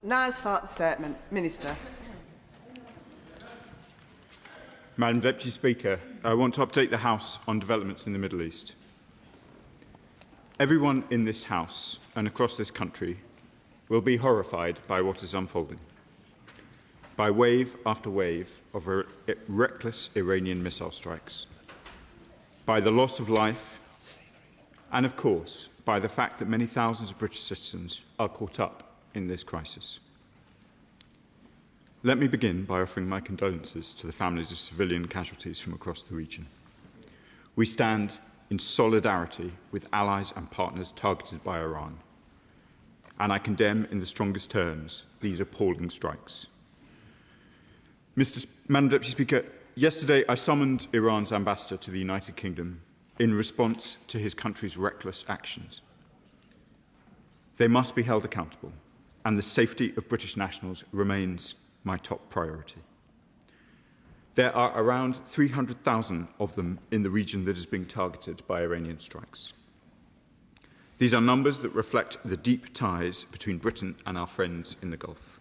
Now start the statement. Minister. Madam Deputy Speaker, I want to update the House on developments in the Middle East. Everyone in this House and across this country will be horrified by what is unfolding, by wave after wave of reckless Iranian missile strikes, by the loss of life, and of course, by the fact that many thousands of British citizens are caught up in this crisis. Let me begin by offering my condolences to the families of civilian casualties from across the region. We stand in solidarity with allies and partners targeted by Iran, and I condemn in the strongest terms these appalling strikes. Madam Deputy Speaker, yesterday I summoned Iran's ambassador to the United Kingdom in response to his country's reckless actions. They must be held accountable, and the safety of British nationals remains my top priority. There are around 300,000 of them in the region that is being targeted by Iranian strikes. These are numbers that reflect the deep ties between Britain and our friends in the Gulf.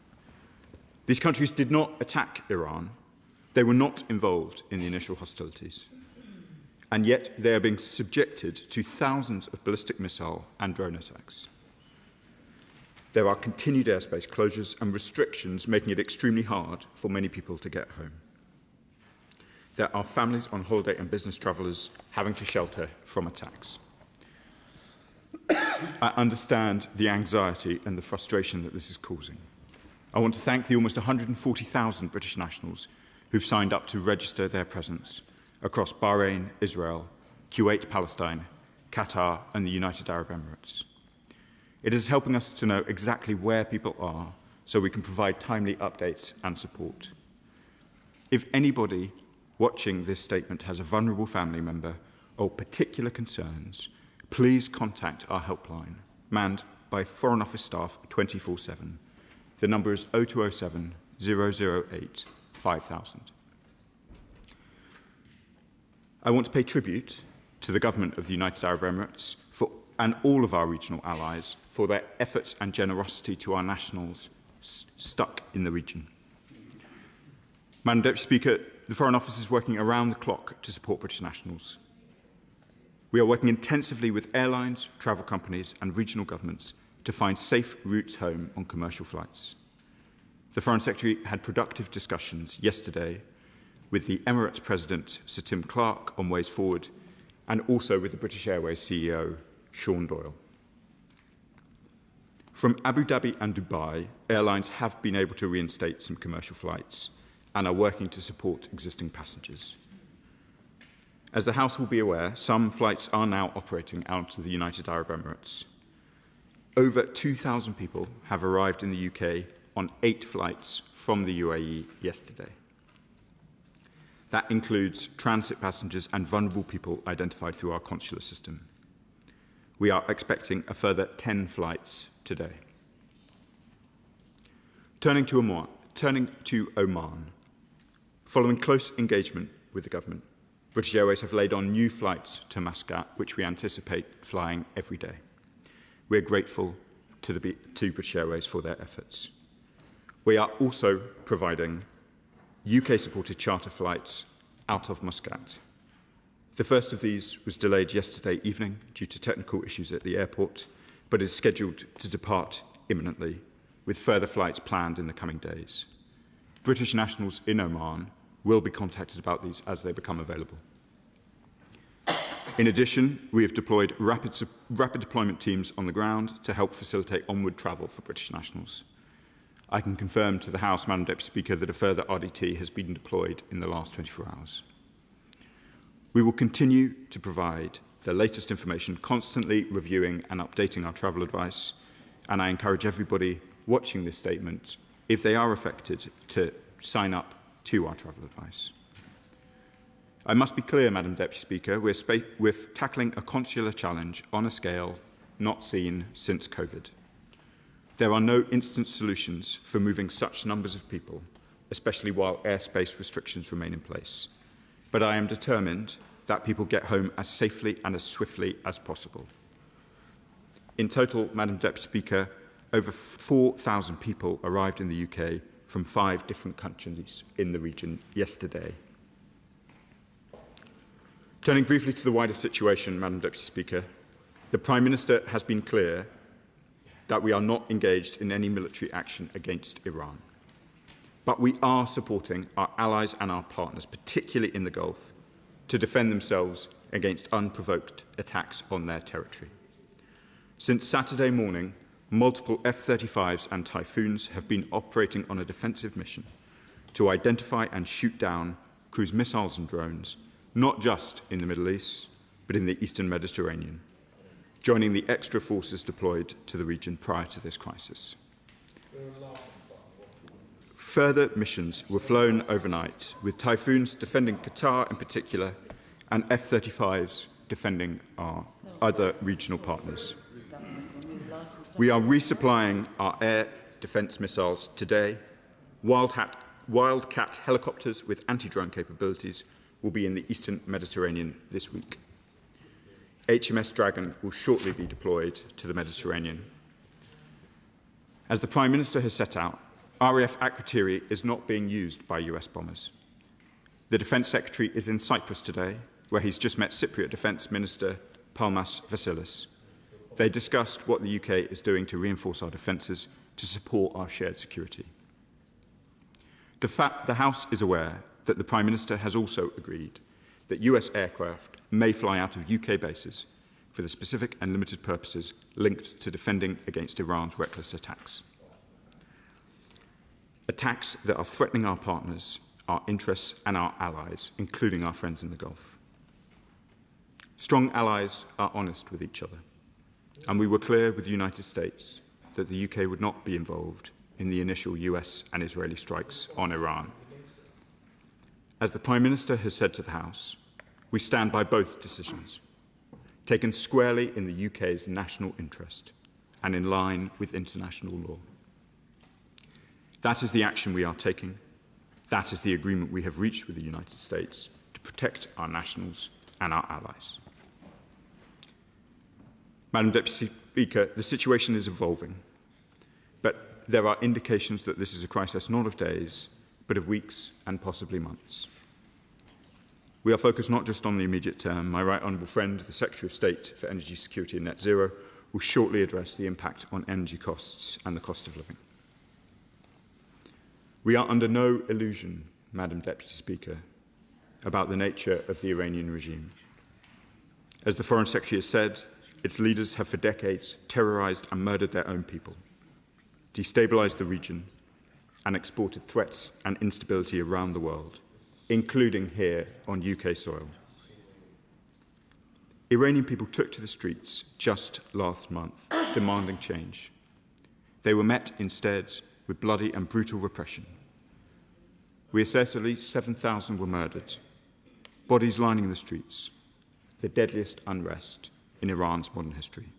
These countries did not attack Iran. They were not involved in the initial hostilities. And yet they are being subjected to thousands of ballistic missile and drone attacks. There are continued airspace closures and restrictions making it extremely hard for many people to get home. There are families on holiday and business travellers having to shelter from attacks. I understand the anxiety and the frustration that this is causing. I want to thank the almost 140,000 British nationals who've signed up to register their presence across Bahrain, Israel, Kuwait, Palestine, Qatar and the United Arab Emirates. It is helping us to know exactly where people are so we can provide timely updates and support. If anybody watching this statement has a vulnerable family member or particular concerns, please contact our helpline, manned by Foreign Office staff 24/7. The number is 0207 008 5000. I want to pay tribute to the government of the United Arab Emirates and all of our regional allies for their efforts and generosity to our nationals stuck in the region. Madam Deputy Speaker, the Foreign Office is working around the clock to support British nationals. We are working intensively with airlines, travel companies and regional governments to find safe routes home on commercial flights. The Foreign Secretary had productive discussions yesterday with the Emirates President, Sir Tim Clark, on ways forward, and also with the British Airways CEO, Sean Doyle. From Abu Dhabi and Dubai, airlines have been able to reinstate some commercial flights and are working to support existing passengers. As the House will be aware, some flights are now operating out of the United Arab Emirates. Over 2,000 people have arrived in the UK on 8 flights from the UAE yesterday. That includes transit passengers and vulnerable people identified through our consular system. We are expecting a further 10 flights today. Turning to Oman, following close engagement with the government, British Airways have laid on new flights to Muscat, which we anticipate flying every day. We are grateful to British Airways for their efforts. We are also providing UK-supported charter flights out of Muscat. The first of these was delayed yesterday evening due to technical issues at the airport, but is scheduled to depart imminently, with further flights planned in the coming days. British nationals in Oman will be contacted about these as they become available. In addition, we have deployed rapid deployment teams on the ground to help facilitate onward travel for British nationals. I can confirm to the House, Madam Deputy Speaker, that a further RDT has been deployed in the last 24 hours. We will continue to provide the latest information, constantly reviewing and updating our travel advice, and I encourage everybody watching this statement, if they are affected, to sign up to our travel advice. I must be clear, Madam Deputy Speaker, we're tackling a consular challenge on a scale not seen since COVID. There are no instant solutions for moving such numbers of people, especially while airspace restrictions remain in place. But I am determined that people get home as safely and as swiftly as possible. In total, Madam Deputy Speaker, over 4,000 people arrived in the UK from 5 different countries in the region yesterday. Turning briefly to the wider situation, Madam Deputy Speaker, the Prime Minister has been clear that we are not engaged in any military action against Iran. But we are supporting our allies and our partners, particularly in the Gulf, to defend themselves against unprovoked attacks on their territory. Since Saturday morning, multiple F-35s and Typhoons have been operating on a defensive mission to identify and shoot down cruise missiles and drones, not just in the Middle East, but in the Eastern Mediterranean, joining the extra forces deployed to the region prior to this crisis. Further missions were flown overnight, with Typhoons defending Qatar in particular, and F-35s defending our other regional partners. We are resupplying our air defence missiles today. Wildcat helicopters with anti-drone capabilities will be in the Eastern Mediterranean this week. HMS Dragon will shortly be deployed to the Mediterranean. As the Prime Minister has set out, RAF Akrotiri is not being used by US bombers. The Defence Secretary is in Cyprus today, where he's just met Cypriot Defence Minister Palmas Vasilis. They discussed what the UK is doing to reinforce our defences to support our shared security. The House is aware that the Prime Minister has also agreed that US aircraft may fly out of UK bases for the specific and limited purposes linked to defending against Iran's reckless attacks. Attacks that are threatening our partners, our interests and our allies, including our friends in the Gulf. Strong allies are honest with each other, and we were clear with the United States that the UK would not be involved in the initial US and Israeli strikes on Iran. As the Prime Minister has said to the House, we stand by both decisions, taken squarely in the UK's national interest and in line with international law. That is the action we are taking. That is the agreement we have reached with the United States to protect our nationals and our allies. Madam Deputy Speaker, the situation is evolving, but there are indications that this is a crisis not of days, but of weeks and possibly months. We are focused not just on the immediate term. My right honourable friend, the Secretary of State for Energy Security and Net Zero, will shortly address the impact on energy costs and the cost of living. We are under no illusion, Madam Deputy Speaker, about the nature of the Iranian regime. As the Foreign Secretary has said, its leaders have for decades terrorised and murdered their own people, destabilised the region, and exported threats and instability around the world, including here on UK soil. Iranian people took to the streets just last month, demanding change. They were met instead with bloody and brutal repression. We assess at least 7,000 were murdered, bodies lining the streets, the deadliest unrest in Iran's modern history.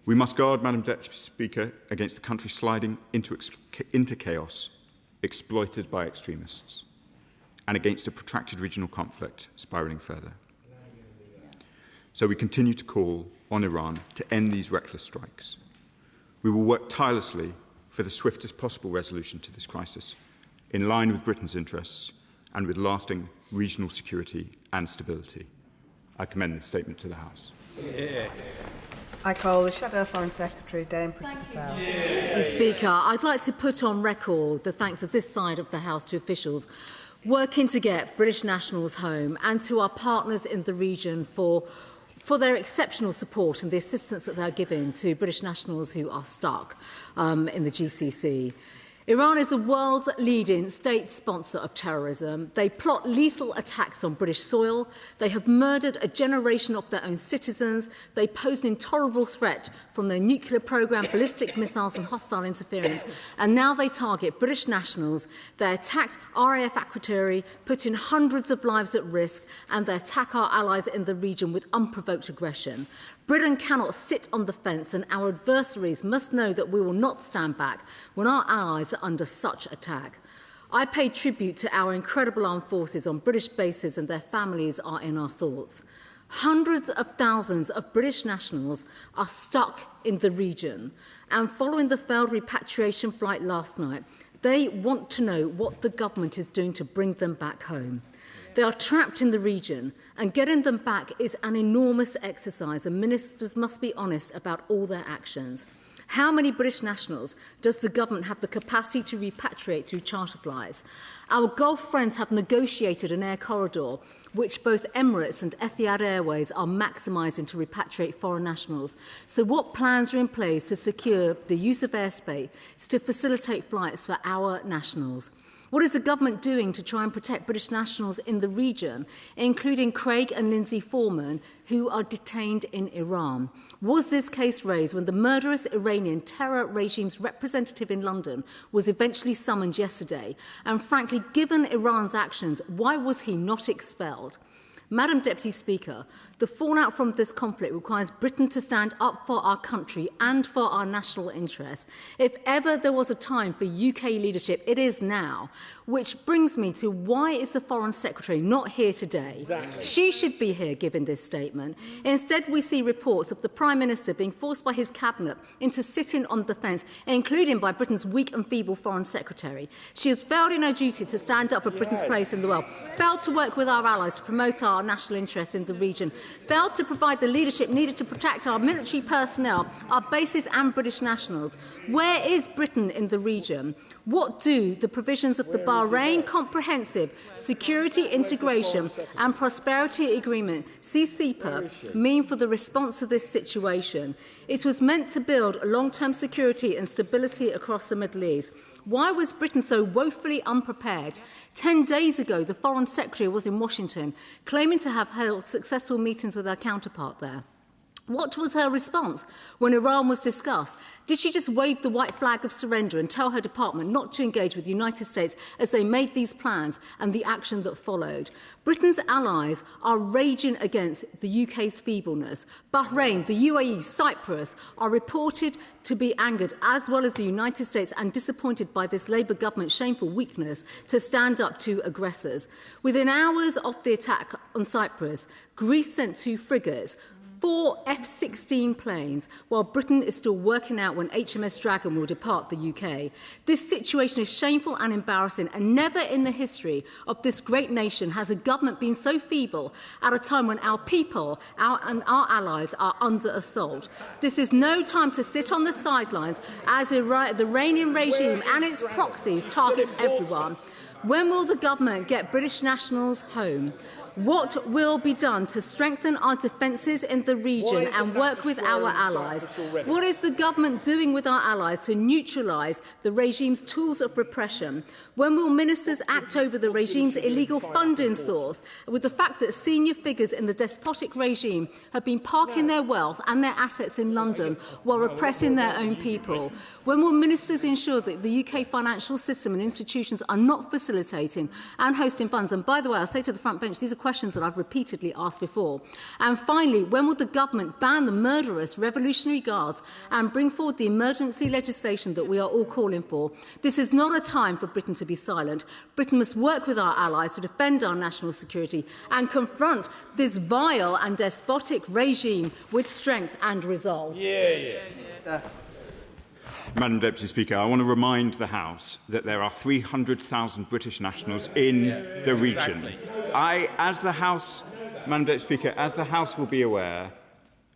We must guard, Madam Deputy Speaker, against the country sliding into chaos exploited by extremists and against a protracted regional conflict spiralling further. So we continue to call on Iran to end these reckless strikes. We will work tirelessly for the swiftest possible resolution to this crisis, in line with Britain's interests and with lasting regional security and stability. I commend this statement to the House. Yeah. I call the Shadow Foreign Secretary, Dame Priti Patel. Mr. Speaker, I'd like to put on record the thanks of this side of the House to officials working to get British nationals home and to our partners in the region for their exceptional support and the assistance that they're giving to British nationals who are stuck in the GCC. Iran is a world-leading state sponsor of terrorism. They plot lethal attacks on British soil. They have murdered a generation of their own citizens. They pose an intolerable threat from their nuclear programme, ballistic missiles and hostile interference. And now they target British nationals. They attacked RAF Akrotiri, putting hundreds of lives at risk, and they attack our allies in the region with unprovoked aggression. Britain cannot sit on the fence, and our adversaries must know that we will not stand back when our allies are under such attack. I pay tribute to our incredible armed forces on British bases, and their families are in our thoughts. Hundreds of thousands of British nationals are stuck in the region, and following the failed repatriation flight last night, they want to know what the government is doing to bring them back home. They are trapped in the region, and getting them back is an enormous exercise, and ministers must be honest about all their actions. How many British nationals does the government have the capacity to repatriate through charter flights? Our Gulf friends have negotiated an air corridor which both Emirates and Etihad Airways are maximising to repatriate foreign nationals. So what plans are in place to secure the use of airspace to facilitate flights for our nationals? What is the government doing to try and protect British nationals in the region, including Craig and Lindsay Foreman, who are detained in Iran? Was this case raised when the murderous Iranian terror regime's representative in London was eventually summoned yesterday? And frankly, given Iran's actions, why was he not expelled? Madam Deputy Speaker, the fallout from this conflict requires Britain to stand up for our country and for our national interests. If ever there was a time for UK leadership, it is now. Which brings me to why is the Foreign Secretary not here today? Exactly. She should be here giving this statement. Instead, we see reports of the Prime Minister being forced by his cabinet into sitting on the fence, including by Britain's weak and feeble Foreign Secretary. She has failed in her duty to stand up for Britain's place in the world, failed to work with our allies to promote our national interests in the region, failed to provide the leadership needed to protect our military personnel, our bases and British nationals. Where is Britain in the region? What do the provisions of the Bahrain Comprehensive Security Integration and Prosperity Agreement, CCPA, mean for the response to this situation? It was meant to build long-term security and stability across the Middle East. Why was Britain so woefully unprepared? 10 days ago, the Foreign Secretary was in Washington, claiming to have held successful meetings with her counterpart there. What was her response when Iran was discussed? Did she just wave the white flag of surrender and tell her department not to engage with the United States as they made these plans and the action that followed? Britain's allies are raging against the UK's feebleness. Bahrain, the UAE, Cyprus are reported to be angered, as well as the United States, and disappointed by this Labour government's shameful weakness to stand up to aggressors. Within hours of the attack on Cyprus, Greece sent 2 frigates, 4 F-16 planes, while Britain is still working out when HMS Dragon will depart the UK. This situation is shameful and embarrassing, and never in the history of this great nation has a government been so feeble at a time when our people and our allies are under assault. This is no time to sit on the sidelines as the Iranian regime and its proxies target everyone. When will the government get British nationals home? What will be done to strengthen our defences in the region and work with our allies? What is the government doing with our allies to neutralise the regime's tools of repression? When will ministers act over the regime's illegal funding source, with the fact that senior figures in the despotic regime have been parking their wealth and their assets in London while repressing their own people? When will ministers ensure that the UK financial system and institutions are not facilitating and hosting funds? And by the way, I'll say to the front bench, these are questions that I've repeatedly asked before. And finally, when will the government ban the murderous Revolutionary Guards and bring forward the emergency legislation that we are all calling for? This is not a time for Britain to be silent. Britain must work with our allies to defend our national security and confront this vile and despotic regime with strength and resolve. Madam Deputy Speaker, I want to remind the House that there are 300,000 British nationals in the region. Madam Deputy Speaker, as the House will be aware,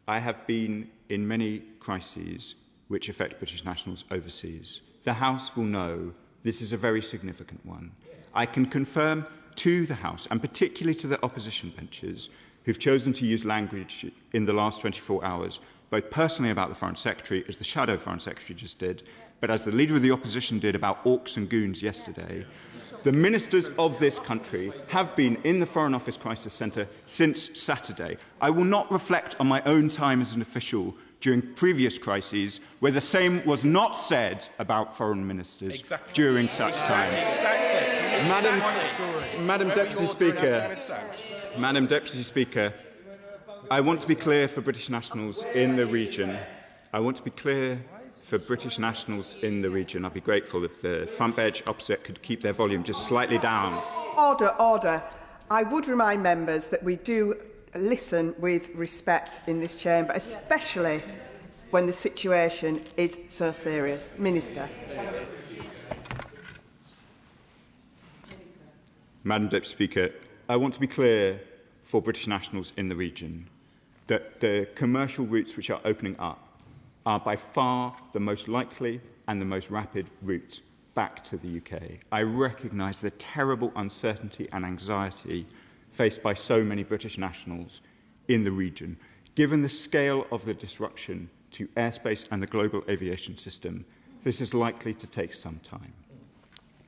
I have been in many crises which affect British nationals overseas. The House will know this is a very significant one. I can confirm to the House, and particularly to the opposition benches, who've chosen to use language in the last 24 hours, both personally about the Foreign Secretary, as the Shadow Foreign Secretary just did, but as the Leader of the Opposition did about orcs and goons yesterday. The ministers of this country have been in the Foreign Office Crisis Centre since Saturday. I will not reflect on my own time as an official during previous crises where the same was not said about foreign ministers during such times. Madam Deputy Speaker, I want to be clear for British nationals in the region. I'll be grateful if the front bench opposite could keep their volume just slightly down. Order. I would remind members that we do listen with respect in this chamber, especially when the situation is so serious. Minister. Madam Deputy Speaker, I want to be clear for British nationals in the region that the commercial routes which are opening up are by far the most likely and the most rapid route back to the UK. I recognise the terrible uncertainty and anxiety faced by so many British nationals in the region. Given the scale of the disruption to airspace and the global aviation system, this is likely to take some time.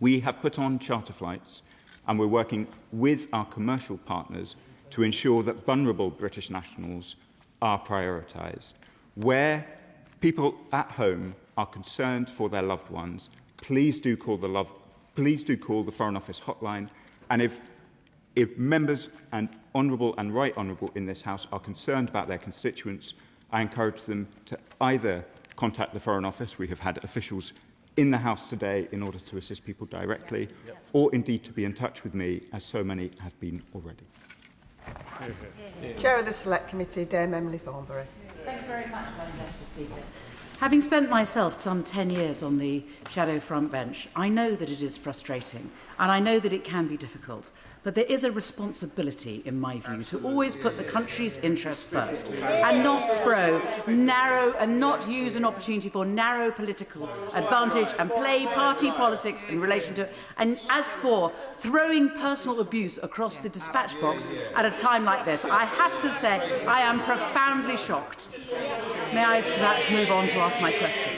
We have put on charter flights and we're working with our commercial partners to ensure that vulnerable British nationals are prioritised. Where people at home are concerned for their loved ones, please do call the Foreign Office hotline. And if members and honourable and right honourable in this House are concerned about their constituents, I encourage them to either contact the Foreign Office. We have had officials in the House today in order to assist people directly, or indeed to be in touch with me, as so many have been already. Chair of the Select Committee, Dame Emily Thornberry. Thank you very much, Madam Deputy Speaker. Having spent myself some 10 years on the shadow front bench, I know that it is frustrating and I know that it can be difficult. But there is a responsibility, in my view, to always put the country's interests first and not use an opportunity for narrow political advantage and play party politics in relation to. And as for throwing personal abuse across the dispatch box at a time like this, I have to say I am profoundly shocked. May I perhaps move on to ask my question?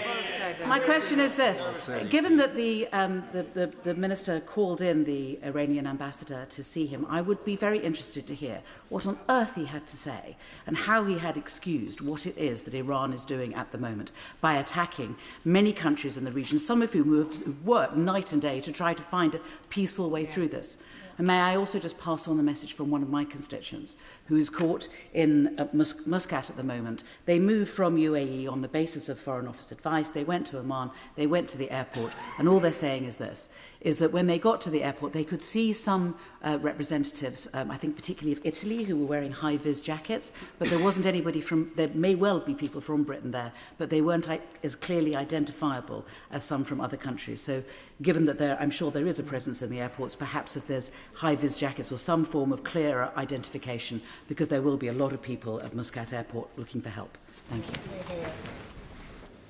My question is this. Given that the Minister called in the Iranian ambassador to see him, I would be very interested to hear what on earth he had to say and how he had excused what it is that Iran is doing at the moment by attacking many countries in the region, some of whom have worked night and day to try to find a peaceful way through this. And may I also just pass on the message from one of my constituents who is caught in Muscat at the moment. They moved from UAE on the basis of Foreign Office advice. They went to Oman, they went to the airport, and all they're saying is this, is that when they got to the airport, they could see some representatives, I think particularly of Italy, who were wearing high-vis jackets, but there wasn't anybody from, there may well be people from Britain there, but they weren't as clearly identifiable as some from other countries. So given that I'm sure there is a presence in the airports, perhaps if there's high-vis jackets or some form of clearer identification, because there will be a lot of people at Muscat Airport looking for help. Thank you.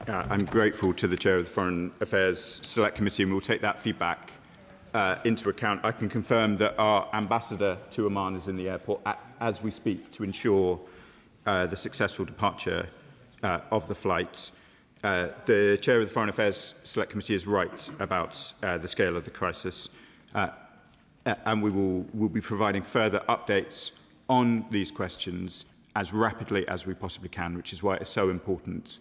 I'm grateful to the Chair of the Foreign Affairs Select Committee, and we'll take that feedback into account. I can confirm that our ambassador to Oman is in the airport as we speak to ensure the successful departure of the flight. The Chair of the Foreign Affairs Select Committee is right about the scale of the crisis, and we'll be providing further updates on these questions as rapidly as we possibly can, which is why it's so important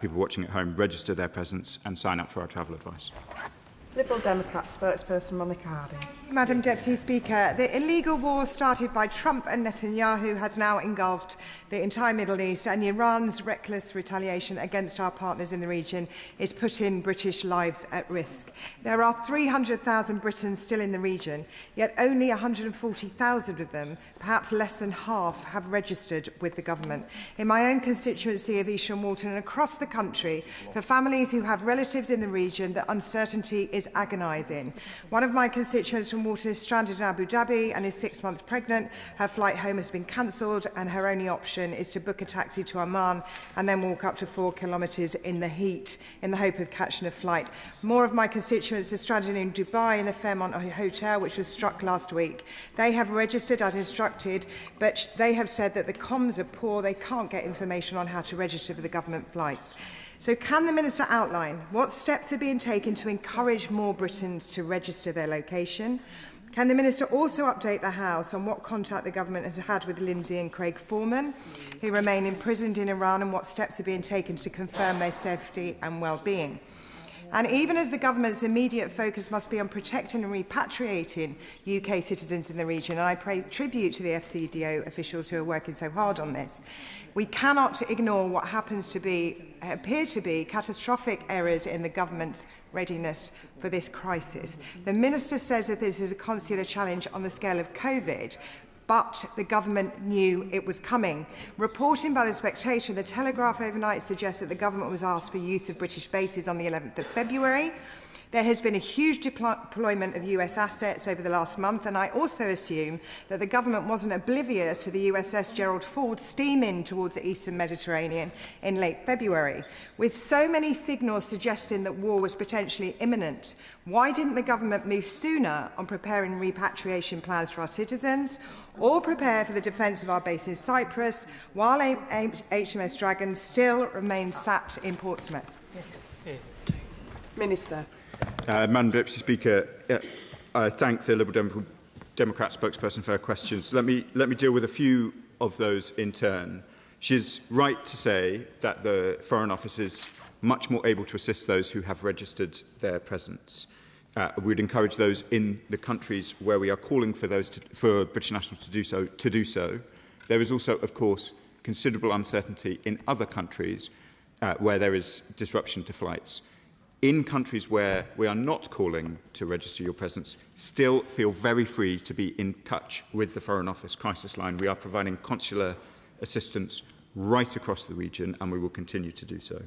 people watching at home register their presence and sign up for our travel advice. Liberal Democrat spokesperson Monica Harding. Madam Deputy Speaker, the illegal war started by Trump and Netanyahu has now engulfed the entire Middle East, and Iran's reckless retaliation against our partners in the region is putting British lives at risk. There are 300,000 Britons still in the region, yet only 140,000 of them, perhaps less than half, have registered with the government. In my own constituency of Esher and Walton and across the country, for families who have relatives in the region, the uncertainty is agonising. One of my constituents from Walton is stranded in Abu Dhabi and is 6 months pregnant. Her flight home has been cancelled and her only option is to book a taxi to Amman and then walk up to 4 kilometres in the heat in the hope of catching a flight. More of my constituents are stranded in Dubai in the Fairmont Hotel, which was struck last week. They have registered as instructed, but they have said that the comms are poor. They can't get information on how to register for the government flights. So can the Minister outline what steps are being taken to encourage more Britons to register their location? Can the Minister also update the House on what contact the government has had with Lindsay and Craig Foreman, who remain imprisoned in Iran, and what steps are being taken to confirm their safety and well-being? And even as the government's immediate focus must be on protecting and repatriating UK citizens in the region, and I pay tribute to the FCDO officials who are working so hard on this, we cannot ignore what appear to be catastrophic errors in the government's readiness for this crisis. The Minister says that this is a consular challenge on the scale of COVID, but the government knew it was coming. Reporting by The Spectator and The Telegraph overnight suggests that the government was asked for use of British bases on the 11th of February. There has been a huge deployment of US assets over the last month, and I also assume that the government wasn't oblivious to the USS Gerald Ford steaming towards the eastern Mediterranean in late February. With so many signals suggesting that war was potentially imminent, why didn't the government move sooner on preparing repatriation plans for our citizens, or prepare for the defence of our base in Cyprus, while HMS Dragon still remains sat in Portsmouth? Minister. Madam Deputy Speaker, I thank the Liberal Democrat spokesperson for her questions. Let me deal with a few of those in turn. She is right to say that the Foreign Office is much more able to assist those who have registered their presence. We would encourage those in the countries where we are calling for for British nationals to do so. There is also, of course, considerable uncertainty in other countries where there is disruption to flights. In countries where we are not calling to register your presence, still feel very free to be in touch with the Foreign Office crisis line. We are providing consular assistance right across the region, and we will continue to do so.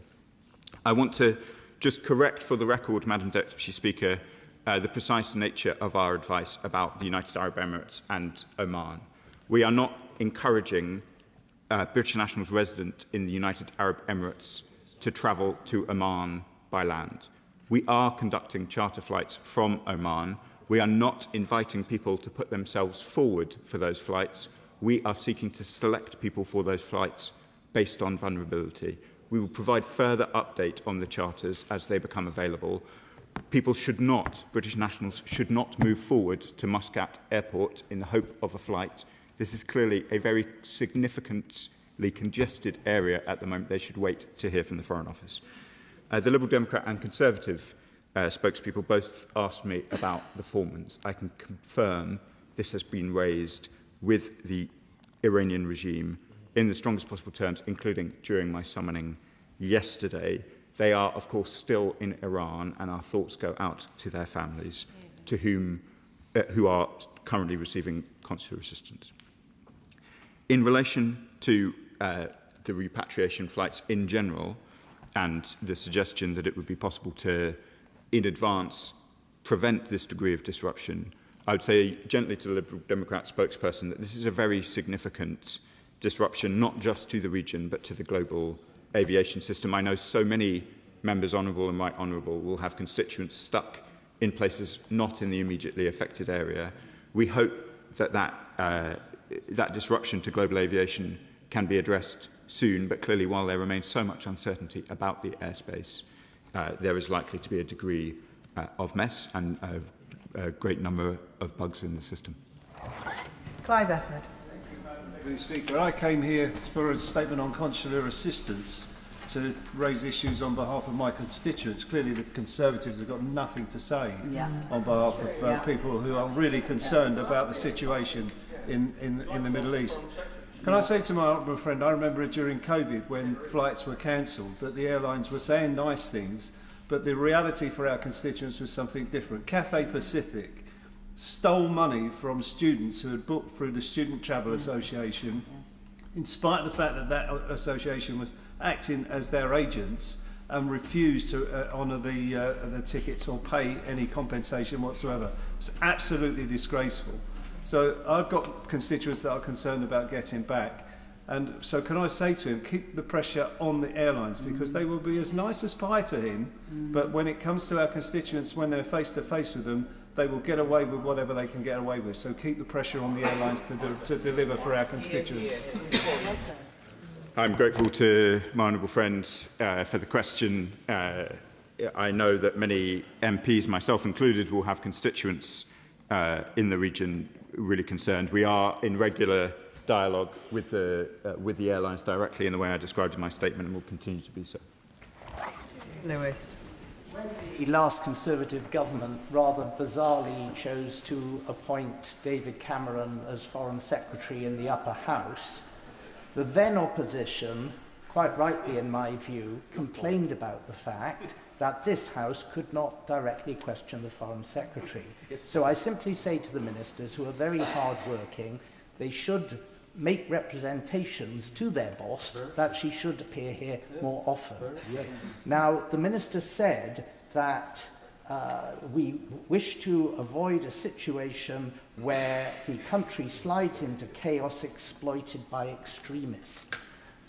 I want to just correct for the record, Madam Deputy Speaker, the precise nature of our advice about the United Arab Emirates and Oman. We are not encouraging British nationals resident in the United Arab Emirates to travel to Oman by land. We are conducting charter flights from Oman. We are not inviting people to put themselves forward for those flights. We are seeking to select people for those flights based on vulnerability. We will provide further update on the charters as they become available. British nationals should not move forward to Muscat Airport in the hope of a flight. This is clearly a very significantly congested area at the moment. They should wait to hear from the Foreign Office. The Liberal Democrat and Conservative spokespeople both asked me about the Foremans. I can confirm this has been raised with the Iranian regime in the strongest possible terms, including during my summoning yesterday. They are, of course, still in Iran, and our thoughts go out to their families, to who are currently receiving consular assistance. In relation to the repatriation flights in general, and the suggestion that it would be possible to, in advance, prevent this degree of disruption, I would say gently to the Liberal Democrat spokesperson that this is a very significant disruption, not just to the region, but to the global aviation system. I know so many members, honourable and right honourable, will have constituents stuck in places not in the immediately affected area. We hope that that disruption to global aviation can be addressed soon, but clearly while there remains so much uncertainty about the airspace, there is likely to be a degree of mess and a great number of bugs in the system. Clive Ethard. Mr. Speaker, I came here for a statement on consular assistance to raise issues on behalf of my constituents. Clearly the Conservatives have got nothing to say on behalf of people who are really concerned about the situation in the Middle East. Can I say to my honourable friend, I remember during COVID when flights were cancelled that the airlines were saying nice things, but the reality for our constituents was something different. Cathay Pacific stole money from students who had booked through the Student Travel Association, in spite of the fact that that association was acting as their agents, and refused to honour the tickets or pay any compensation whatsoever. It's absolutely disgraceful. So I've got constituents that are concerned about getting back. And so can I say to him, keep the pressure on the airlines, because they will be as nice as pie to him, but when it comes to our constituents, when they're face to face with them, they will get away with whatever they can get away with. So keep the pressure on the airlines to deliver for our constituents. I'm grateful to my honourable friend for the question. I know that many MPs, myself included, will have constituents in the region really concerned. We are in regular dialogue with the airlines directly in the way I described in my statement, and will continue to be so. Lewis. The last Conservative government rather bizarrely chose to appoint David Cameron as Foreign Secretary in the upper house. The then opposition, quite rightly in my view, complained about the fact that this House could not directly question the Foreign Secretary. So I simply say to the ministers, who are very hard-working, they should make representations to their boss that she should appear here more often. Now, the Minister said that we wish to avoid a situation where the country slides into chaos exploited by extremists.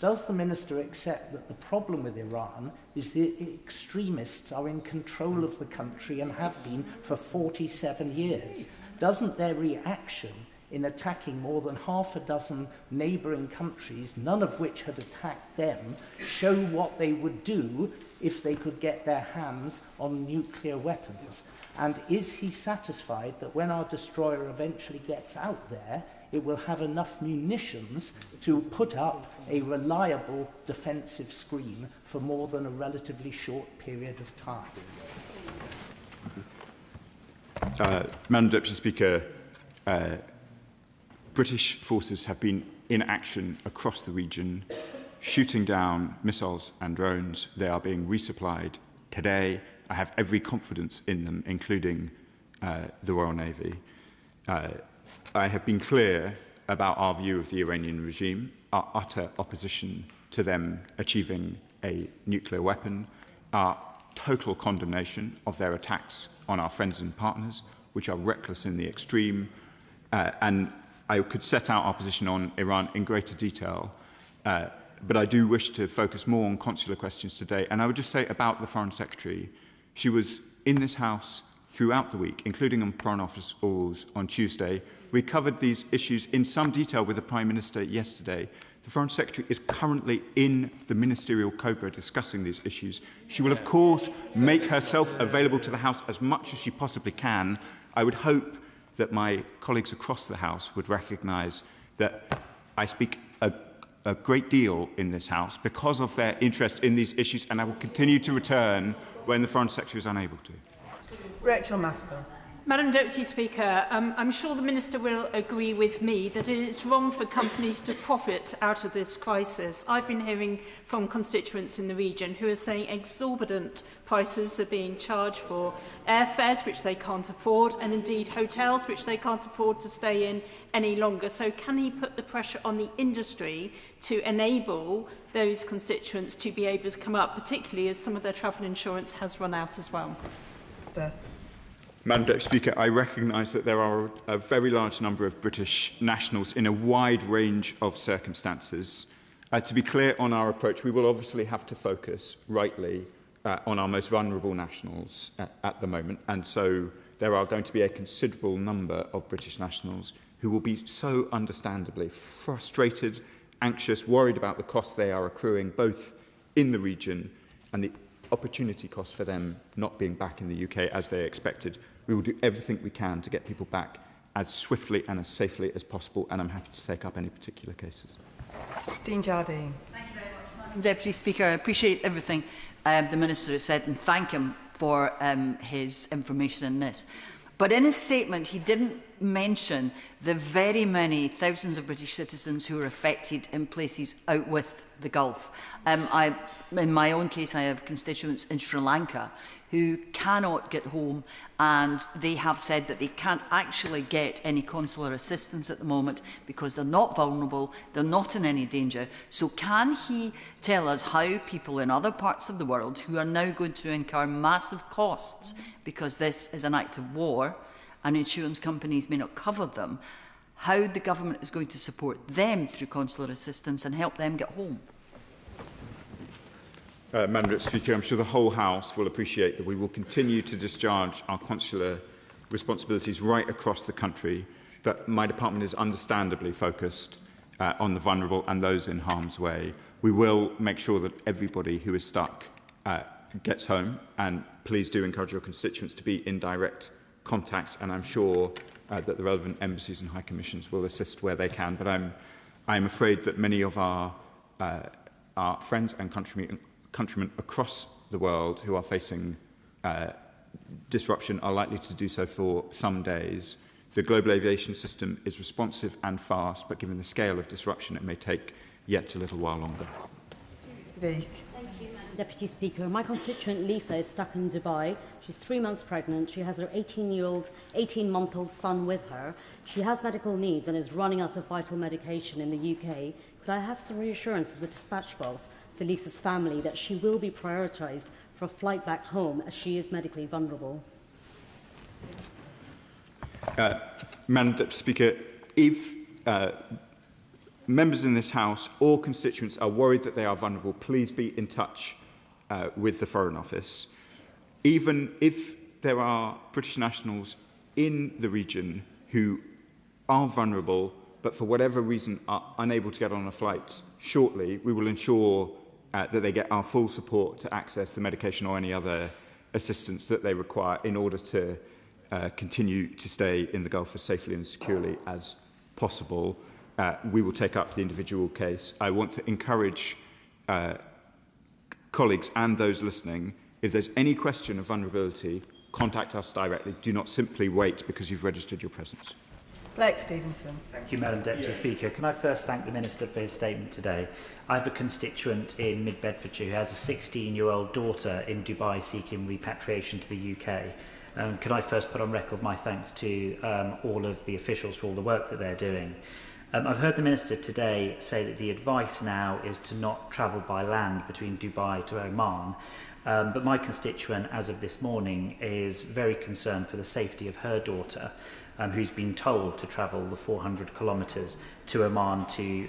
Does the Minister accept that the problem with Iran is the extremists are in control of the country and have been for 47 years? Doesn't their reaction in attacking more than half a dozen neighbouring countries, none of which had attacked them, show what they would do if they could get their hands on nuclear weapons? And is he satisfied that when our destroyer eventually gets out there, it will have enough munitions to put up a reliable defensive screen for more than a relatively short period of time? Madam Deputy Speaker, British forces have been in action across the region, shooting down missiles and drones. They are being resupplied today. I have every confidence in them, including the Royal Navy. I have been clear about our view of the Iranian regime, our utter opposition to them achieving a nuclear weapon, our total condemnation of their attacks on our friends and partners, which are reckless in the extreme. And I could set out our position on Iran in greater detail, but I do wish to focus more on consular questions today. And I would just say about the Foreign Secretary, she was in this House throughout the week, including on Foreign Office Halls on Tuesday. We covered these issues in some detail with the Prime Minister yesterday. The Foreign Secretary is currently in the Ministerial Cobra discussing these issues. She will, of course, make herself available to the House as much as she possibly can. I would hope that my colleagues across the House would recognise that I speak a great deal in this House because of their interest in these issues, and I will continue to return when the Foreign Secretary is unable to. Rachel Master. Madam Deputy Speaker, I'm sure the Minister will agree with me that it is wrong for companies to profit out of this crisis. I've been hearing from constituents in the region who are saying exorbitant prices are being charged for airfares which they can't afford, and indeed hotels which they can't afford to stay in any longer. So can he put the pressure on the industry to enable those constituents to be able to come up, particularly as some of their travel insurance has run out as well? Madam Deputy Speaker, I recognise that there are a very large number of British nationals in a wide range of circumstances. To be clear on our approach, we will obviously have to focus rightly on our most vulnerable nationals at the moment, and so there are going to be a considerable number of British nationals who will be so understandably frustrated, anxious, worried about the costs they are accruing both in the region and the opportunity cost for them not being back in the UK as they expected. We will do everything we can to get people back as swiftly and as safely as possible, and I'm happy to take up any particular cases. Christine Jardine. Thank you very much, Madam Deputy Speaker. I appreciate everything the Minister has said and thank him for his information in this. But in his statement, he didn't mention the very many thousands of British citizens who are affected in places out with the Gulf. In my own case, I have constituents in Sri Lanka who cannot get home, and they have said that they can't actually get any consular assistance at the moment because they're not vulnerable, they're not in any danger. So can he tell us how people in other parts of the world who are now going to incur massive costs because this is an act of war and insurance companies may not cover them, how the government is going to support them through consular assistance and help them get home? Madam Deputy Speaker, I'm sure the whole House will appreciate that we will continue to discharge our consular responsibilities right across the country, but my department is understandably focused on the vulnerable and those in harm's way. We will make sure that everybody who is stuck gets home, and please do encourage your constituents to be in direct contact, and I'm sure that the relevant embassies and high commissions will assist where they can. But I'm afraid that many of our friends and countrymen across the world who are facing disruption are likely to do so for some days. The global aviation system is responsive and fast, but given the scale of disruption, it may take yet a little while longer. Thank you, Madam Deputy Speaker, my constituent Lisa is stuck in Dubai. She's 3 months pregnant. She has her 18-month-old son with her. She has medical needs and is running out of vital medication in the UK. Could I have some reassurance of the dispatch box for Lisa's family that she will be prioritised for a flight back home as she is medically vulnerable? Madam Deputy Speaker, if members in this House or constituents are worried that they are vulnerable, please be in touch with the Foreign Office. Even if there are British nationals in the region who are vulnerable but for whatever reason are unable to get on a flight shortly, we will ensure that they get our full support to access the medication or any other assistance that they require in order to continue to stay in the Gulf as safely and securely as possible. We will take up the individual case. I want to encourage colleagues and those listening, if there's any question of vulnerability, contact us directly. Do not simply wait because you've registered your presence. Blake Stevenson. Thank you, Madam Deputy Speaker. Can I first thank the Minister for his statement today? I have a constituent in Mid-Bedfordshire who has a 16-year-old daughter in Dubai seeking repatriation to the UK. Can I first put on record my thanks to all of the officials for all the work that they're doing? I've heard the Minister today say that the advice now is to not travel by land between Dubai to Oman, but my constituent, as of this morning, is very concerned for the safety of her daughter, who's been told to travel the 400 kilometres to Oman to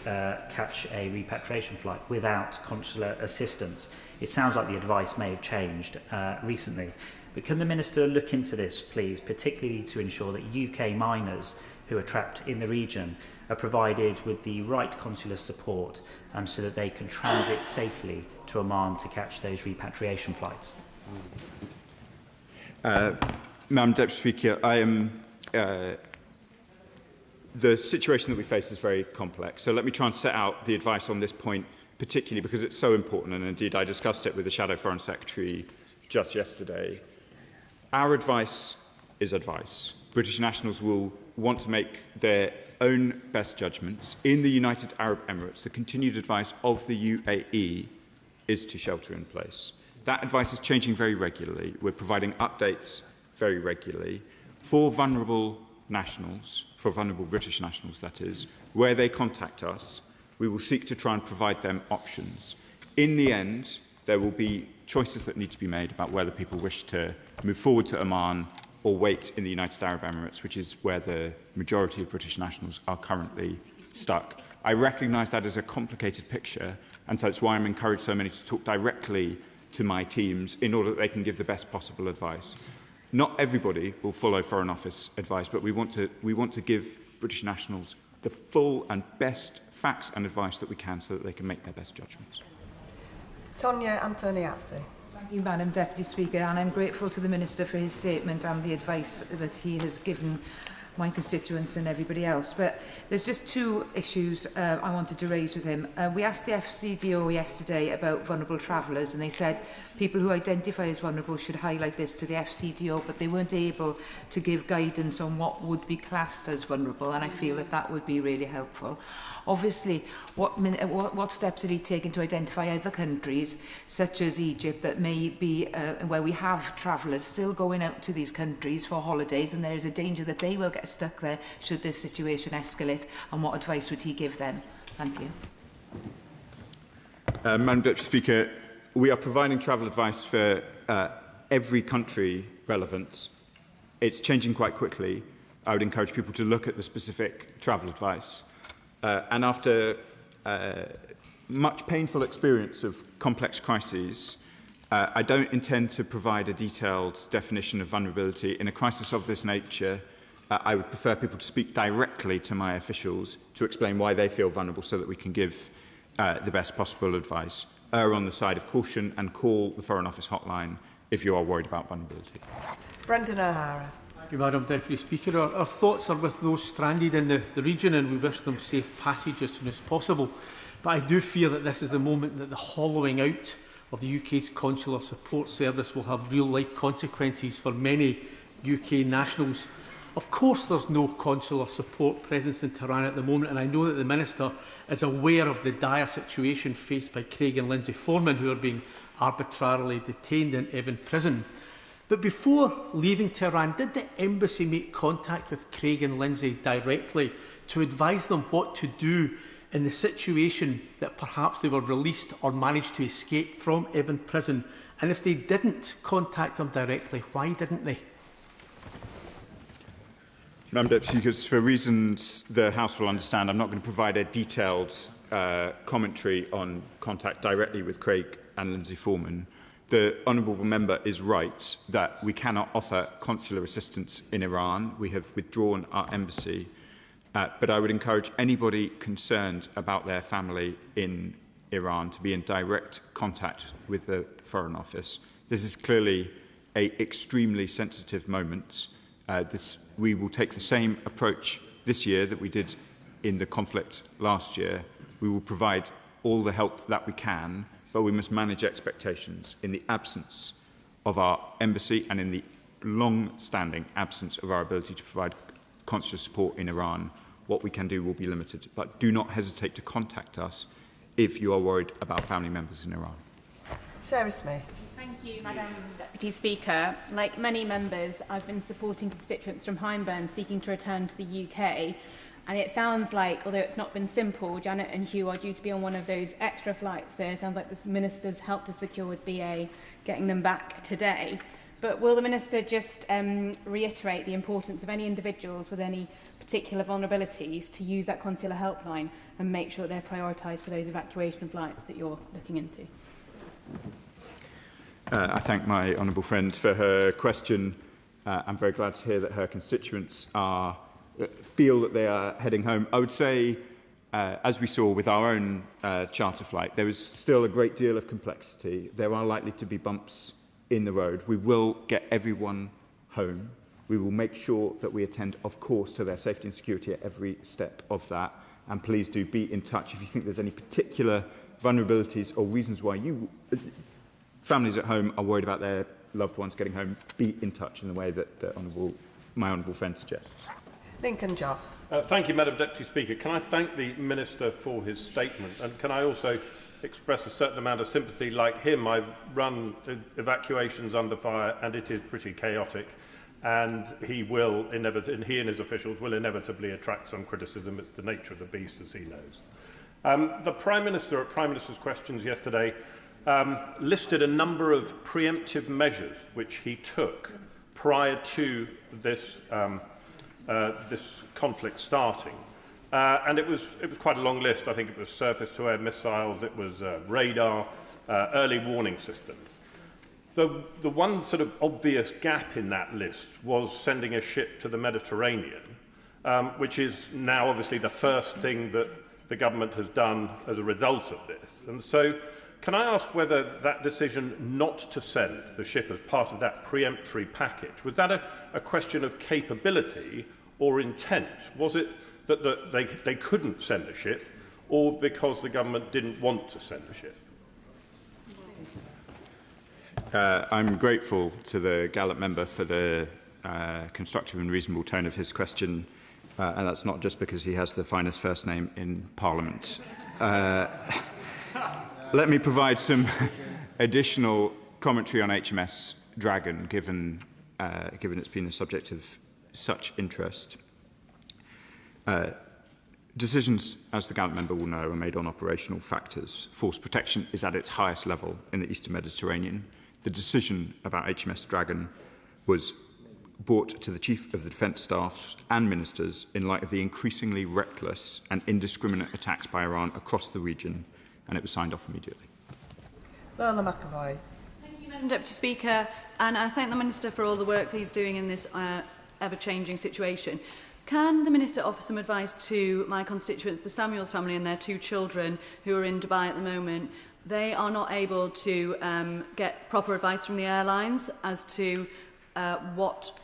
catch a repatriation flight without consular assistance. It sounds like the advice may have changed recently. But can the Minister look into this, please, particularly to ensure that UK minors who are trapped in the region are provided with the right consular support so that they can transit safely to Oman to catch those repatriation flights? Madam Deputy Speaker, the situation that we face is very complex. So let me try and set out the advice on this point, particularly because it's so important, and indeed I discussed it with the Shadow Foreign Secretary just yesterday. Our advice is advice. British nationals will want to make their own best judgments. In the United Arab Emirates, the continued advice of the UAE is to shelter in place. That advice is changing very regularly. We're providing updates very regularly. For vulnerable nationals, for vulnerable British nationals that is, where they contact us, we will seek to try and provide them options. In the end, there will be choices that need to be made about whether people wish to move forward to Oman or wait in the United Arab Emirates, which is where the majority of British nationals are currently stuck. I recognise that as a complicated picture, and so it's why I'm encouraged so many to talk directly to my teams in order that they can give the best possible advice. Not everybody will follow Foreign Office advice, but we want to give British nationals the full and best facts and advice that we can so that they can make their best judgments. Tonya Antoniazzi. Thank you, Madam Deputy Speaker, and I'm grateful to the Minister for his statement and the advice that he has given my constituents and everybody else. But there's just two issues I wanted to raise with him. We asked the FCDO yesterday about vulnerable travellers, and they said people who identify as vulnerable should highlight this to the FCDO, but they weren't able to give guidance on what would be classed as vulnerable, and I feel that that would be really helpful. Obviously, what steps are he taking to identify other countries, such as Egypt, that may be where we have travellers still going out to these countries for holidays, and there is a danger that they will get stuck there should this situation escalate, and what advice would he give them? Thank you. Madam Deputy Speaker, we are providing travel advice for every country relevant. It's changing quite quickly. I would encourage people to look at the specific travel advice. And after much painful experience of complex crises, I don't intend to provide a detailed definition of vulnerability. In a crisis of this nature, I would prefer people to speak directly to my officials to explain why they feel vulnerable so that we can give the best possible advice. Err on the side of caution and call the Foreign Office hotline if you are worried about vulnerability. Brendan O'Hara. Thank you, Madam Deputy Speaker. Our thoughts are with those stranded in the region, and we wish them safe passage as soon as possible. But I do fear that this is the moment that the hollowing out of the UK's Consular Support Service will have real-life consequences for many UK nationals. Of course, there's no consular support presence in Tehran at the moment, and I know that the Minister is aware of the dire situation faced by Craig and Lindsay Foreman, who are being arbitrarily detained in Evin prison. But before leaving Tehran, did the embassy make contact with Craig and Lindsay directly to advise them what to do in the situation that perhaps they were released or managed to escape from Evin prison? And if they didn't contact them directly, why didn't they? Madam Deputy, because for reasons the House will understand, I'm not going to provide a detailed commentary on contact directly with Craig and Lindsay Foreman. The honourable member is right that we cannot offer consular assistance in Iran. We have withdrawn our embassy. But I would encourage anybody concerned about their family in Iran to be in direct contact with the Foreign Office. This is clearly an extremely sensitive moment. We will take the same approach this year that we did in the conflict last year. We will provide all the help that we can, but we must manage expectations. In the absence of our embassy and in the long-standing absence of our ability to provide consular support in Iran, what we can do will be limited. But do not hesitate to contact us if you are worried about family members in Iran. Sarah Smith. Thank you, Madam Deputy Speaker. Like many members, I've been supporting constituents from Hyndburn seeking to return to the UK. And it sounds like, although it's not been simple, Janet and Hugh are due to be on one of those extra flights there. It sounds like the Minister's helped to secure with BA getting them back today. But will the Minister just reiterate the importance of any individuals with any particular vulnerabilities to use that consular helpline and make sure they're prioritised for those evacuation flights that you're looking into? I thank my honourable friend for her question. I'm very glad to hear that her constituents feel that they are heading home. I would say, as we saw with our own charter flight, there is still a great deal of complexity. There are likely to be bumps in the road. We will get everyone home. We will make sure that we attend, of course, to their safety and security at every step of that. And please do be in touch if you think there's any particular vulnerabilities or reasons why families at home are worried about their loved ones getting home. Be in touch in the way that my honourable friend suggests. Lincoln Job. Thank you, Madam Deputy Speaker. Can I thank the Minister for his statement? And can I also express a certain amount of sympathy? Like him, I've run evacuations under fire, and it is pretty chaotic. And he and his officials will inevitably attract some criticism. It's the nature of the beast, as he knows. The Prime Minister, at Prime Minister's questions yesterday, listed a number of preemptive measures which he took prior to this conflict starting. And it was quite a long list. I think it was surface-to-air missiles, it was radar, early warning systems. The one sort of obvious gap in that list was sending a ship to the Mediterranean, which is now obviously the first thing that the government has done as a result of this. And so can I ask whether that decision not to send the ship as part of that preemptory package, was that a question of capability or intent? Was it that they couldn't send a ship, or because the government didn't want to send a ship? I'm grateful to the gallant member for the constructive and reasonable tone of his question, and that's not just because he has the finest first name in Parliament. Let me provide some additional commentary on HMS Dragon, given it's been a subject of such interest. Decisions, as the gallant member will know, are made on operational factors. Force protection is at its highest level in the Eastern Mediterranean. The decision about HMS Dragon was brought to the Chief of the Defence Staff and Ministers in light of the increasingly reckless and indiscriminate attacks by Iran across the region, and it was signed off immediately. Lorna McAvoy. Thank you, Madam Deputy Speaker, and I thank the Minister for all the work that he's doing in this ever-changing situation. Can the Minister offer some advice to my constituents, the Samuels family and their 2 children who are in Dubai at the moment? They are not able to get proper advice from the airlines as to what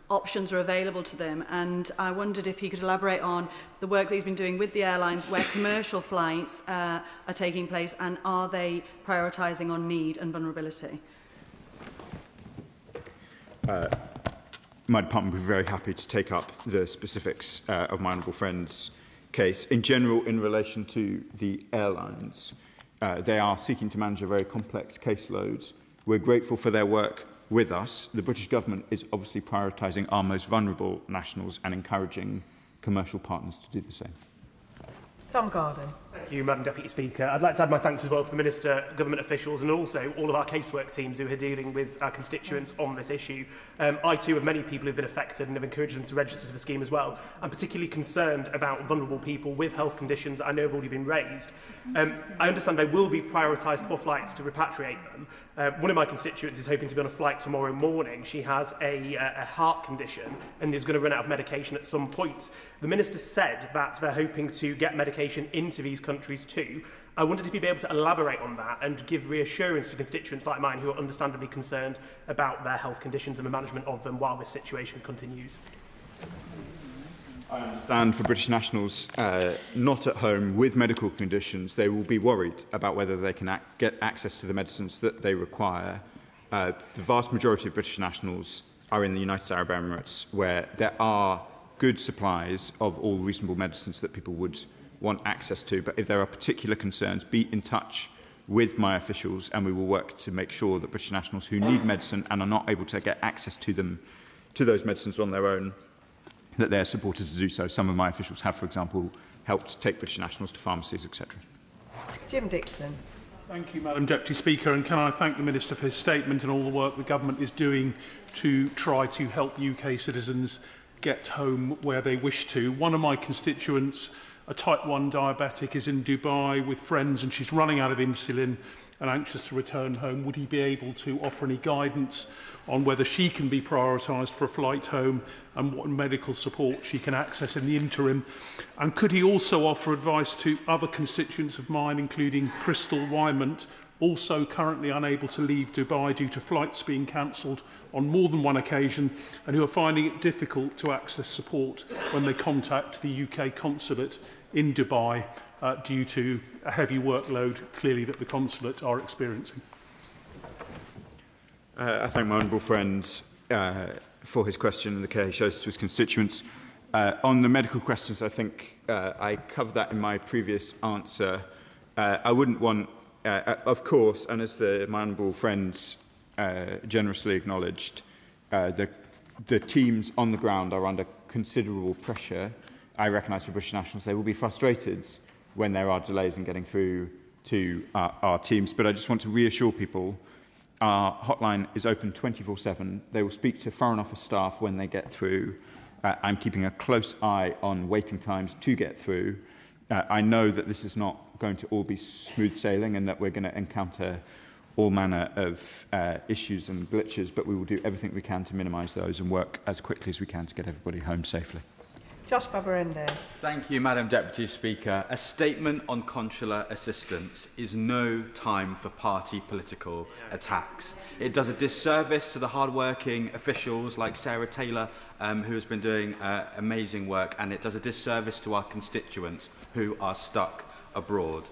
options are available to them, and I wondered if he could elaborate on the work that he's been doing with the airlines where commercial flights are taking place, and are they prioritising on need and vulnerability? My department would be very happy to take up the specifics of my honourable friend's case. In general, in relation to the airlines, They are seeking to manage a very complex caseload. We're grateful for their work with us. The British Government is obviously prioritising our most vulnerable nationals and encouraging commercial partners to do the same. Tom Garden. Thank you, Madam Deputy Speaker. I'd like to add my thanks as well to the Minister, government officials and also all of our casework teams who are dealing with our constituents on this issue. I too have many people who have been affected and have encouraged them to register to the scheme as well. I'm particularly concerned about vulnerable people with health conditions that I know have already been raised. I understand they will be prioritised for flights to repatriate them. One of my constituents is hoping to be on a flight tomorrow morning. She has a heart condition and is going to run out of medication at some point. The Minister said that they're hoping to get medication into these countries too. I wondered if you'd be able to elaborate on that and give reassurance to constituents like mine who are understandably concerned about their health conditions and the management of them while this situation continues. I understand for British nationals not at home with medical conditions, they will be worried about whether they can get access to the medicines that they require. The vast majority of British nationals are in the United Arab Emirates, where there are good supplies of all reasonable medicines that people would want access to. But if there are particular concerns, be in touch with my officials and we will work to make sure that British nationals who need medicine and are not able to get access to those medicines on their own, that they are supported to do so. Some of my officials have, for example, helped take British nationals to pharmacies, etc. Jim Dixon. Thank you, Madam Deputy Speaker, and can I thank the Minister for his statement and all the work the Government is doing to try to help UK citizens get home where they wish to. One of my constituents, a type 1 diabetic, is in Dubai with friends and she's running out of insulin and anxious to return home. Would he be able to offer any guidance on whether she can be prioritised for a flight home and what medical support she can access in the interim? And could he also offer advice to other constituents of mine, including Crystal Wymont, also currently unable to leave Dubai due to flights being cancelled on more than one occasion and who are finding it difficult to access support when they contact the UK consulate in Dubai due to a heavy workload, clearly, that the consulate are experiencing? I thank my honourable friend for his question and the care he shows to his constituents. On the medical questions, I think I covered that in my previous answer. I wouldn't want, of course, and as my honourable friend generously acknowledged, the teams on the ground are under considerable pressure. I recognise for British nationals they will be frustrated when there are delays in getting through to our teams, but I just want to reassure people our hotline is open 24/7. They will speak to Foreign Office staff when they get through. I'm keeping a close eye on waiting times to get through. I know that this is not going to all be smooth sailing and that we're going to encounter all manner of issues and glitches, but we will do everything we can to minimise those and work as quickly as we can to get everybody home safely. Josh Babarende. Thank you, Madam Deputy Speaker. A statement on consular assistance is no time for party political attacks. It does a disservice to the hard-working officials like Sarah Taylor, who has been doing amazing work, and it does a disservice to our constituents who are stuck abroad.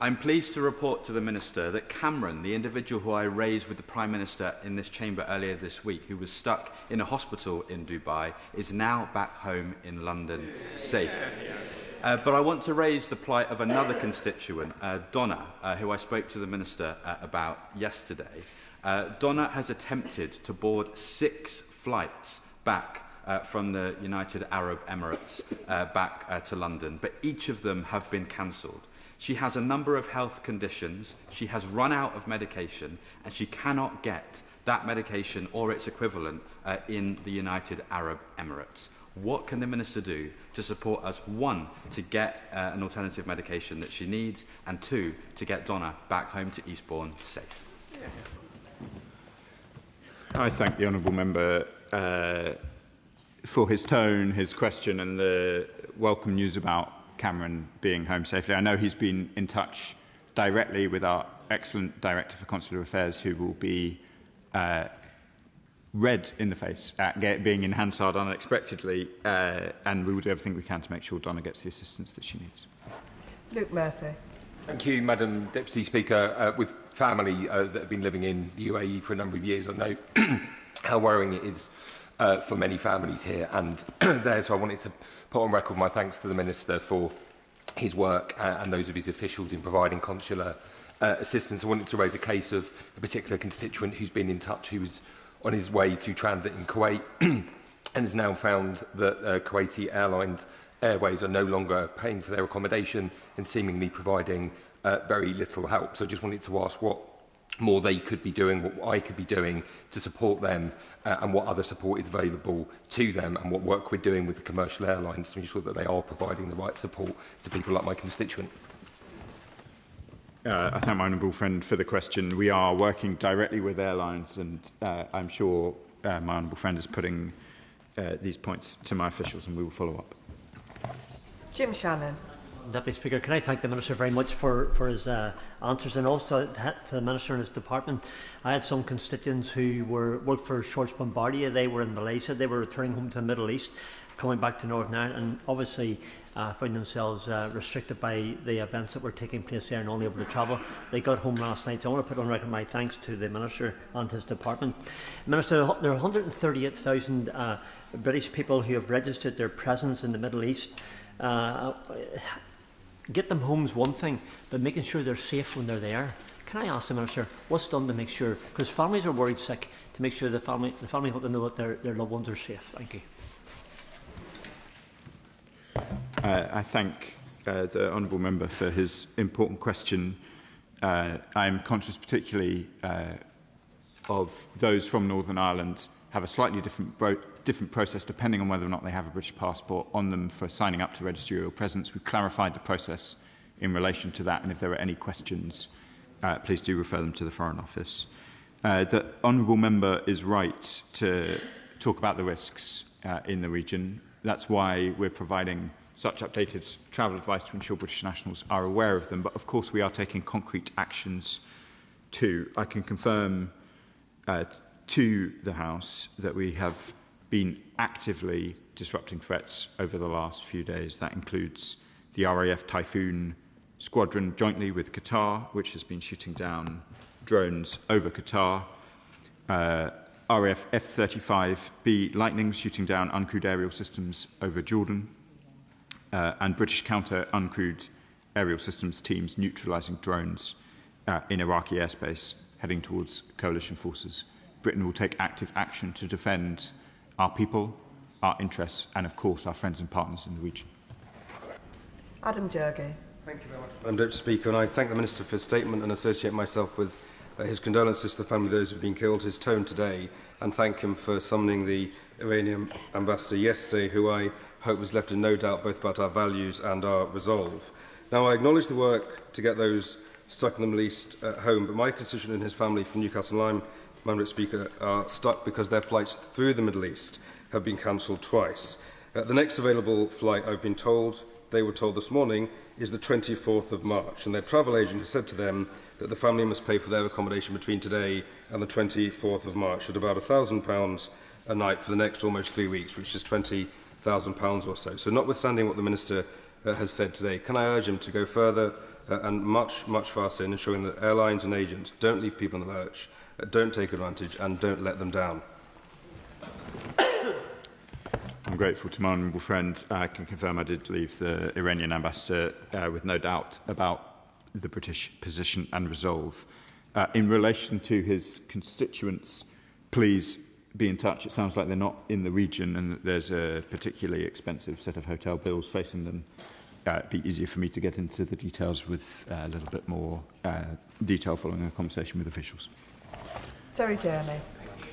I'm pleased to report to the Minister that Cameron, the individual who I raised with the Prime Minister in this chamber earlier this week, who was stuck in a hospital in Dubai, is now back home in London, safe. But I want to raise the plight of another constituent, Donna, who I spoke to the Minister about yesterday. Donna has attempted to board 6 flights back from the United Arab Emirates back to London, but each of them have been cancelled. She has a number of health conditions, she has run out of medication, and she cannot get that medication or its equivalent in the United Arab Emirates. What can the Minister do to support us, 1, to get an alternative medication that she needs, and 2, to get Donna back home to Eastbourne safe? I thank the honourable member for his tone, his question, and the welcome news about Cameron being home safely. I know he's been in touch directly with our excellent Director for Consular Affairs, who will be red in the face at being in Hansard unexpectedly, and we will do everything we can to make sure Donna gets the assistance that she needs. Luke Murphy. Thank you, Madam Deputy Speaker. With family that have been living in the UAE for a number of years, I know how worrying it is for many families here and there, so I wanted to put on record my thanks to the Minister for his work and those of his officials in providing consular assistance. I wanted to raise a case of a particular constituent who's been in touch, who was on his way to transit in Kuwait and has now found that Kuwaiti Airways are no longer paying for their accommodation and seemingly providing very little help. So I just wanted to ask what more they could be doing, what I could be doing to support them, and what other support is available to them, and what work we're doing with the commercial airlines to ensure that they are providing the right support to people like my constituent. I thank my honourable friend for the question. We are working directly with airlines, and I'm sure my honourable friend is putting these points to my officials, and we will follow up. Jim Shannon. Deputy Speaker, can I thank the Minister very much for his answers, and also to the Minister and his department. I had some constituents who worked for Shorts Bombardier. They were in Malaysia. They were returning home to the Middle East, coming back to Northern Ireland, and obviously found themselves restricted by the events that were taking place there and only able to travel. They got home last night, so I want to put on record my thanks to the Minister and his department. Minister, there are 138,000 British people who have registered their presence in the Middle East. Get them home is one thing, but making sure they're safe when they're there. Can I ask the Minister what's done to make sure, because families are worried sick, to make sure the family want to know that their loved ones are safe? Thank you. I thank the honourable member for his important question. I am conscious particularly of those from Northern Ireland have a slightly different process depending on whether or not they have a British passport on them for signing up to Ministerial presence. We've clarified the process in relation to that, and if there are any questions, please do refer them to the Foreign Office. The honourable member is right to talk about the risks in the region. That's why we're providing such updated travel advice to ensure British nationals are aware of them. But of course, we are taking concrete actions too. I can confirm to the House that we have been actively disrupting threats over the last few days. That includes the RAF Typhoon Squadron jointly with Qatar, which has been shooting down drones over Qatar, RAF F-35B Lightning shooting down uncrewed aerial systems over Jordan, and British counter-uncrewed aerial systems teams neutralising drones in Iraqi airspace heading towards coalition forces. Britain will take active action to defend our people, our interests, and of course our friends and partners in the region. Adam Jurgey. Thank you very much, Madam Deputy Speaker, and I thank the Minister for his statement and associate myself with his condolences to the family of those who have been killed, his tone today, and thank him for summoning the Iranian ambassador yesterday, who I hope was left in no doubt both about our values and our resolve. Now, I acknowledge the work to get those stuck in the Middle East at home, but my constituent and his family from Newcastle Lyme, Madam Speaker, are stuck because their flights through the Middle East have been cancelled twice. The next available flight, I've been told, they were told this morning, is the 24th of March, and their travel agent has said to them that the family must pay for their accommodation between today and the 24th of March at about £1,000 a night for the next almost 3 weeks, which is £20,000 or so. So notwithstanding what the Minister has said today, can I urge him to go further and much faster in ensuring that airlines and agents don't leave people in the lurch, don't take advantage and don't let them down? I'm grateful to my honourable friend. I can confirm I did leave the Iranian ambassador with no doubt about the British position and resolve. In relation to his constituents, please be in touch. It sounds like they're not in the region and that there's a particularly expensive set of hotel bills facing them. It'd be easier for me to get into the details with a little bit more detail following a conversation with officials. Terry Jeremy.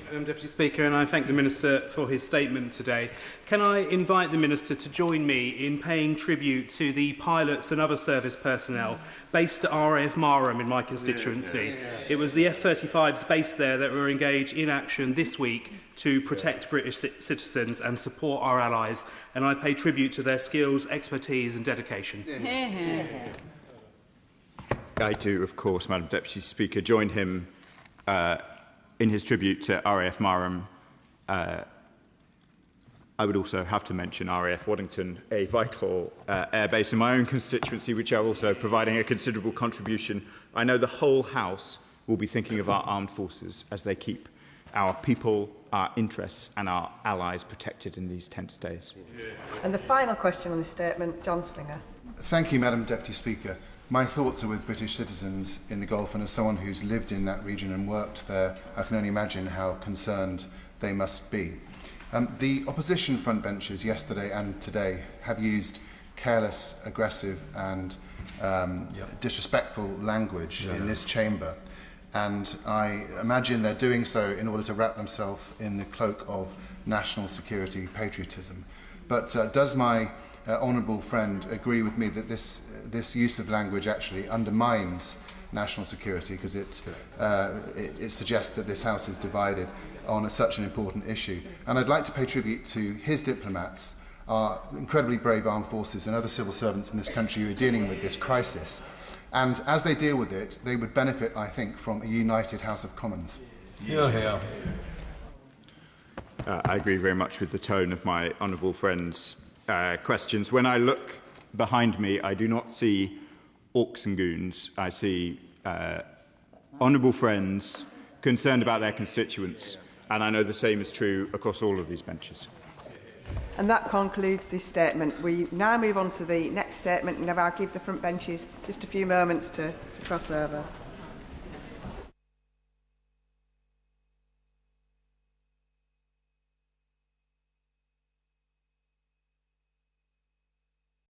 Madam Deputy Speaker, and I thank the Minister for his statement today. Can I invite the Minister to join me in paying tribute to the pilots and other service personnel based at RAF Marham in my constituency? It was the F-35s based there that were engaged in action this week to protect British citizens and support our allies, and I pay tribute to their skills, expertise and dedication. I do, of course, Madam Deputy Speaker, join him in his tribute to RAF Marham. I would also have to mention RAF Waddington, a vital airbase in my own constituency, which are also providing a considerable contribution. I know the whole House will be thinking of our armed forces as they keep our people, our interests and our allies protected in these tense days. And the final question on this statement, John Slinger. Thank you, Madam Deputy Speaker. My thoughts are with British citizens in the Gulf, and as someone who's lived in that region and worked there, I can only imagine how concerned they must be. The opposition frontbenchers yesterday and today have used careless, aggressive and disrespectful language in this chamber, and I imagine they're doing so in order to wrap themselves in the cloak of national security patriotism. But does my honourable friend agree with me that this use of language actually undermines national security, because it suggests that this House is divided on such an important issue? And I'd like to pay tribute to his diplomats, our incredibly brave armed forces and other civil servants in this country who are dealing with this crisis. And as they deal with it, they would benefit, I think, from a united House of Commons. Hear, hear. I agree very much with the tone of my honourable friend's questions. When I look behind me, I do not see orcs and goons. I see honourable friends concerned about their constituents, and I know the same is true across all of these benches. And that concludes this statement. We now move on to the next statement, and I'll give the front benches just a few moments to cross over.